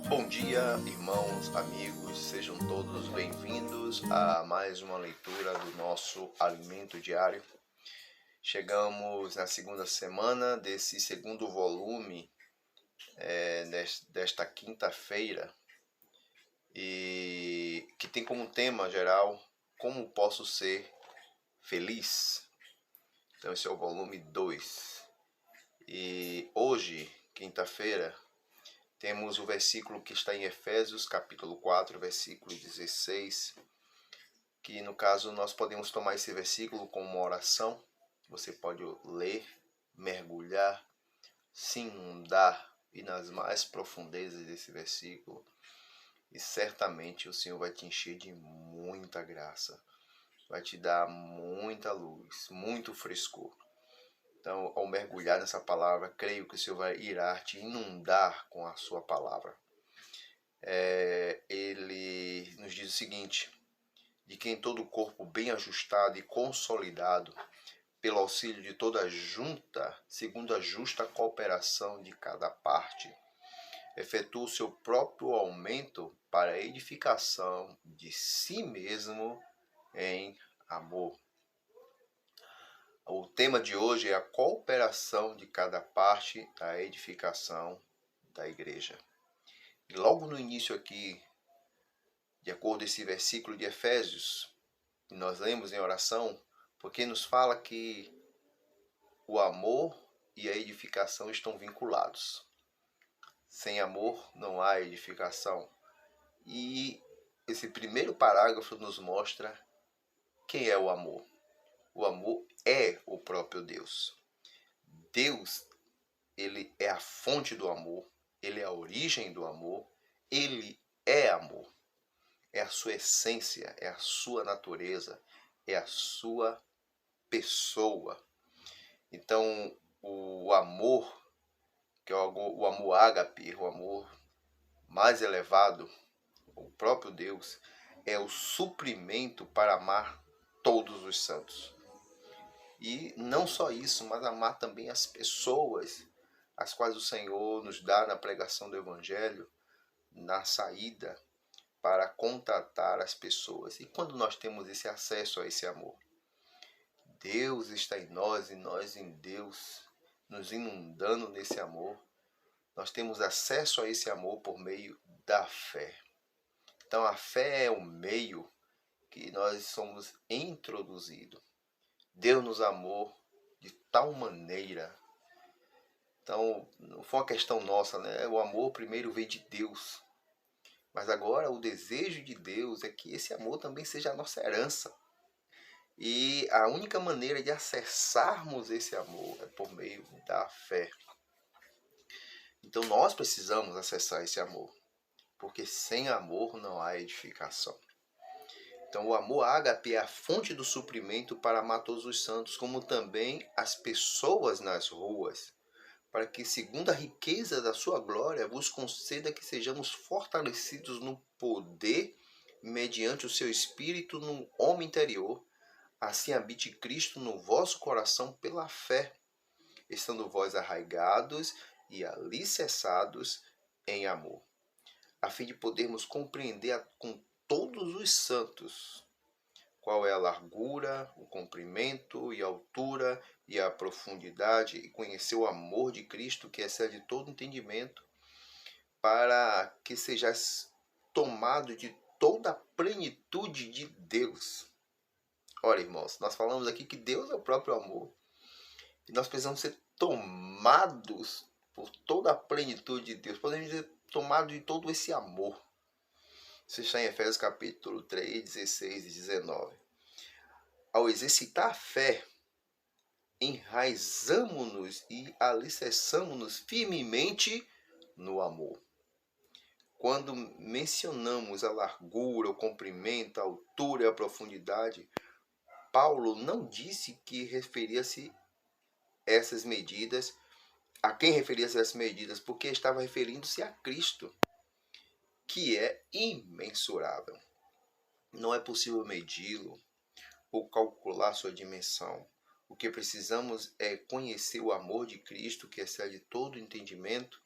Bom dia, irmãos, amigos, sejam todos bem-vindos a mais uma leitura do nosso Alimento Diário. Chegamos na segunda semana desse segundo volume desta quinta-feira e que tem como tema geral Como Posso Ser Feliz? Então esse é o volume 2 e hoje, quinta-feira, temos o versículo que está em Efésios, capítulo 4, versículo 16, que no caso nós podemos tomar esse versículo como uma oração. Você pode ler, mergulhar, se inundar e nas mais profundezas desse versículo. E certamente o Senhor vai te encher de muita graça, vai te dar muita luz, muito frescor. Então, ao mergulhar nessa palavra, creio que o Senhor irá te inundar com a sua palavra. Ele nos diz o seguinte: de que em todo o corpo bem ajustado e consolidado, pelo auxílio de toda a junta, segundo a justa cooperação de cada parte, efetua o seu próprio aumento para a edificação de si mesmo em amor. O tema de hoje é a cooperação de cada parte à edificação da igreja. E logo no início aqui, de acordo com esse versículo de Efésios, que nós lemos em oração, porque nos fala que o amor e a edificação estão vinculados. Sem amor não há edificação. E esse primeiro parágrafo nos mostra quem é o amor. O amor é o próprio Deus. Deus, ele é a fonte do amor, ele é a origem do amor, ele é amor. É a sua essência, é a sua natureza, é a sua pessoa. Então, o amor, que é o amor ágape, o amor mais elevado, o próprio Deus, é o suprimento para amar todos os santos. E não só isso, mas amar também as pessoas, as quais o Senhor nos dá na pregação do Evangelho, na saída, para contatar as pessoas. E quando nós temos esse acesso a esse amor? Deus está em nós e nós em Deus, nos inundando nesse amor. Nós temos acesso a esse amor por meio da fé. Então a fé é o meio que nós somos introduzidos. Deus nos amou de tal maneira. Então não foi uma questão nossa, né? O amor primeiro veio de Deus. Mas agora o desejo de Deus é que esse amor também seja a nossa herança. E a única maneira de acessarmos esse amor é por meio da fé. Então nós precisamos acessar esse amor, porque sem amor não há edificação. Então o amor ágape é a fonte do suprimento para amar todos os santos, como também as pessoas nas ruas, para que, segundo a riqueza da sua glória, vos conceda que sejamos fortalecidos no poder, mediante o seu Espírito no homem interior. Assim habite Cristo no vosso coração pela fé, estando vós arraigados e alicerçados em amor, a fim de podermos compreender com todos os santos qual é a largura, o comprimento e a altura e a profundidade, e conhecer o amor de Cristo que excede todo entendimento, para que sejais tomado de toda a plenitude de Deus. Olha, irmãos, nós falamos aqui que Deus é o próprio amor. E nós precisamos ser tomados por toda a plenitude de Deus. Podemos ser tomados de todo esse amor. Isso está em Efésios capítulo 3, 16 e 19. Ao exercitar a fé, enraizamo-nos e alicerçamo-nos firmemente no amor. Quando mencionamos a largura, o comprimento, a altura e a profundidade, Paulo não disse que referia-se essas medidas, a quem referia-se essas medidas, porque estava referindo-se a Cristo, que é imensurável. Não é possível medi-lo ou calcular sua dimensão. O que precisamos é conhecer o amor de Cristo, que excede todo entendimento,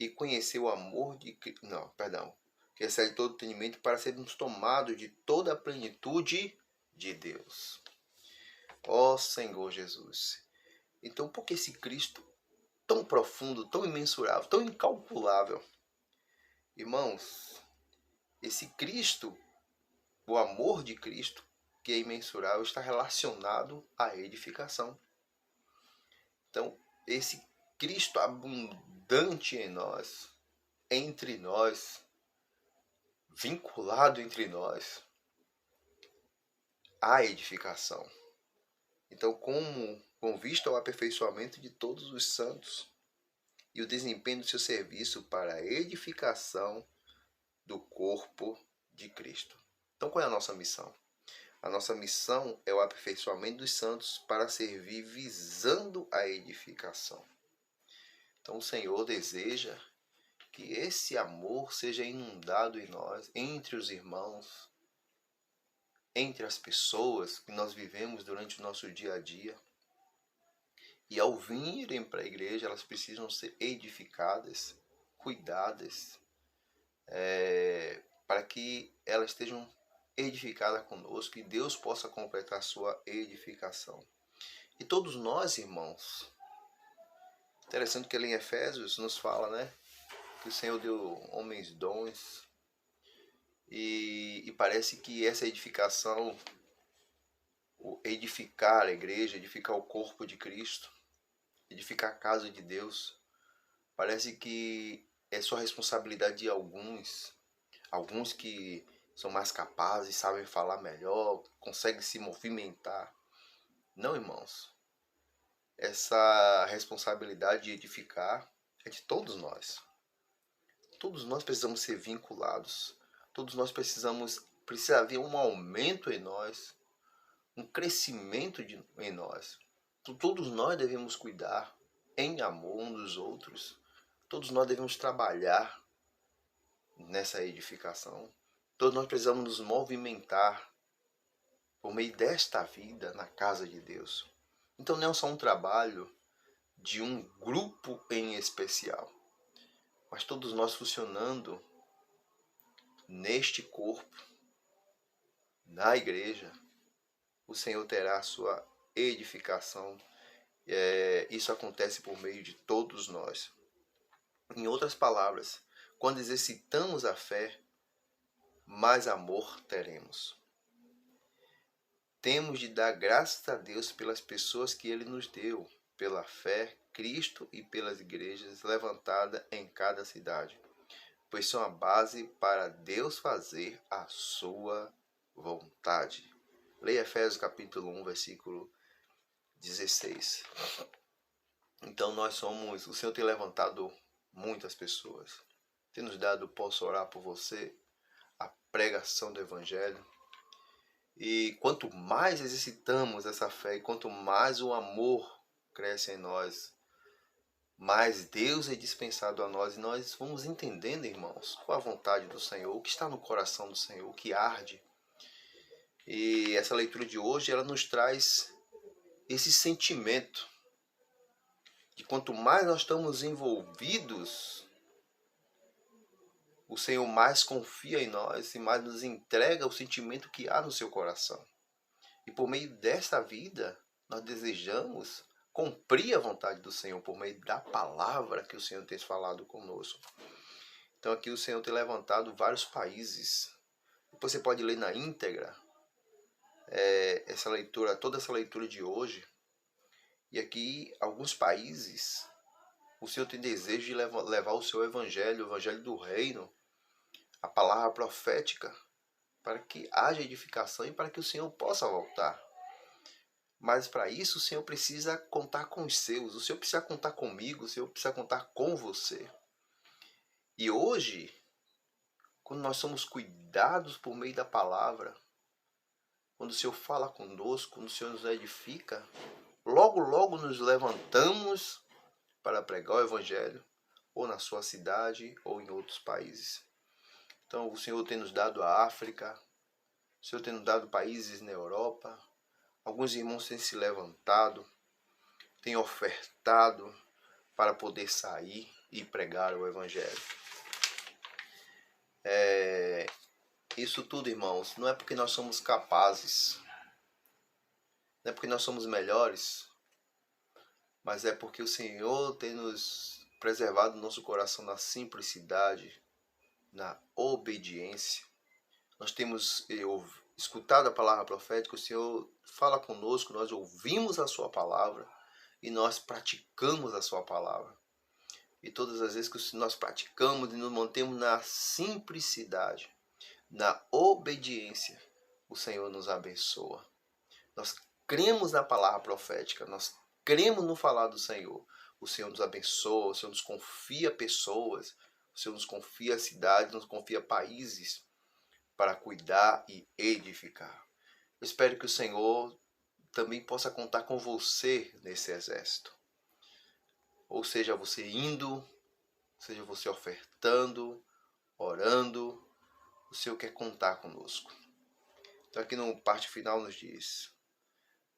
e conhecer o amor de Cristo. Não, perdão. Que excede todo entendimento, para sermos tomados de toda a plenitude de Deus. Ó Senhor Jesus. Então, por que esse Cristo tão profundo, tão imensurável, tão incalculável? Irmãos, esse Cristo, o amor de Cristo, que é imensurável, está relacionado à edificação. Então, esse Cristo abundante em nós, entre nós, vinculado entre nós, à edificação. Então, com vista ao aperfeiçoamento de todos os santos e o desempenho do seu serviço para a edificação do corpo de Cristo. Então, qual é a nossa missão? A nossa missão é o aperfeiçoamento dos santos para servir visando a edificação. Então, o Senhor deseja que esse amor seja inundado em nós, entre os irmãos, entre as pessoas que nós vivemos durante o nosso dia a dia. E ao virem para a igreja, elas precisam ser edificadas, cuidadas, para que elas estejam edificadas conosco e Deus possa completar a sua edificação. E todos nós, irmãos, interessante que ali em Efésios nos fala, né, que o Senhor deu homens dons e parece que essa edificação, edificar a igreja, edificar o corpo de Cristo, edificar a casa de Deus, parece que é só responsabilidade de alguns que são mais capazes, sabem falar melhor, conseguem se movimentar. Não, irmãos. Essa responsabilidade de edificar é de todos nós. Todos nós precisamos ser vinculados. Todos nós precisa haver um aumento em nós, um crescimento em nós. Então, todos nós devemos cuidar em amor uns dos outros. Todos nós devemos trabalhar nessa edificação. Todos nós precisamos nos movimentar por meio desta vida na casa de Deus. Então não é só um trabalho de um grupo em especial, mas todos nós funcionando neste corpo, na igreja, o Senhor terá a sua edificação. Isso acontece por meio de todos nós. Em outras palavras, quando exercitamos a fé, mais amor teremos. Temos de dar graças a Deus pelas pessoas que Ele nos deu, pela fé, Cristo e pelas igrejas levantadas em cada cidade, pois são a base para Deus fazer a sua vontade. Leia Efésios capítulo 1, versículo 16. Então o Senhor tem levantado muitas pessoas. Tem nos dado, posso orar por você, a pregação do Evangelho. E quanto mais exercitamos essa fé, e quanto mais o amor cresce em nós, mais Deus é dispensado a nós. E nós vamos entendendo, irmãos, qual a vontade do Senhor, o que está no coração do Senhor, o que arde. E essa leitura de hoje, ela nos traz esse sentimento de quanto mais nós estamos envolvidos, o Senhor mais confia em nós e mais nos entrega o sentimento que há no seu coração. E por meio desta vida, nós desejamos cumprir a vontade do Senhor por meio da palavra que o Senhor tem falado conosco. Então aqui o Senhor tem levantado vários países. Depois você pode ler na íntegra toda essa leitura de hoje. E aqui alguns países, o Senhor tem desejo de levar o seu evangelho, o evangelho do reino, a palavra profética, para que haja edificação e para que o Senhor possa voltar. Mas para isso o Senhor precisa contar com os seus, o Senhor precisa contar comigo, o Senhor precisa contar com você. E hoje, quando nós somos cuidados por meio da palavra, quando o Senhor fala conosco, quando o Senhor nos edifica, logo nos levantamos para pregar o Evangelho, ou na sua cidade, ou em outros países. Então o Senhor tem nos dado a África, o Senhor tem nos dado países na Europa. Alguns irmãos têm se levantado, têm ofertado para poder sair e pregar o Evangelho. Isso tudo, irmãos, não é porque nós somos capazes, não é porque nós somos melhores, mas é porque o Senhor tem nos preservado o nosso coração na simplicidade, na obediência. Nós temos escutado a palavra profética, o Senhor fala conosco, nós ouvimos a sua palavra e nós praticamos a sua palavra. E todas as vezes que nós praticamos e nos mantemos na simplicidade, na obediência, o Senhor nos abençoa. Nós cremos na palavra profética, nós cremos no falar do Senhor. O Senhor nos abençoa, o Senhor nos confia pessoas, o Senhor nos confia cidades, nos confia países para cuidar e edificar. Eu espero que o Senhor também possa contar com você nesse exército. Ou seja, você indo, seja você ofertando, orando, o Senhor quer contar conosco. Então aqui no parte final nos diz: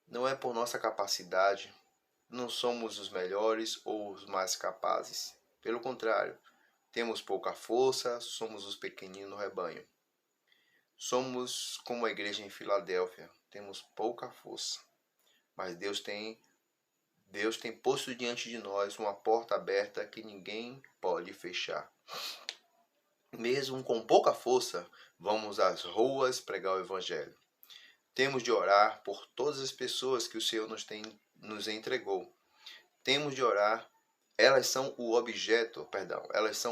não é por nossa capacidade, não somos os melhores ou os mais capazes. Pelo contrário, temos pouca força, somos os pequeninos no rebanho. Somos como a igreja em Filadélfia, temos pouca força. Mas Deus tem posto diante de nós uma porta aberta que ninguém pode fechar. Mesmo com pouca força, vamos às ruas pregar o Evangelho. Temos de orar por todas as pessoas que o Senhor nos entregou. Temos de orar, elas são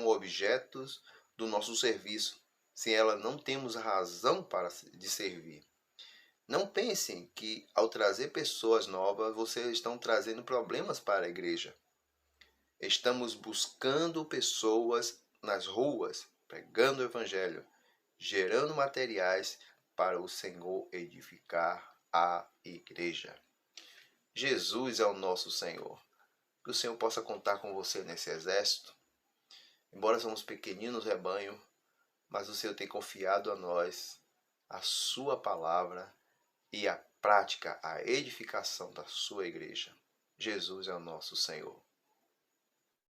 objetos do nosso serviço. Sem elas não temos razão de servir. Não pensem que ao trazer pessoas novas, vocês estão trazendo problemas para a igreja. Estamos buscando pessoas nas ruas, pregando o Evangelho, gerando materiais para o Senhor edificar a igreja. Jesus é o nosso Senhor. Que o Senhor possa contar com você nesse exército. Embora somos pequeninos rebanho, mas o Senhor tem confiado a nós a sua palavra e a prática, a edificação da sua igreja. Jesus é o nosso Senhor.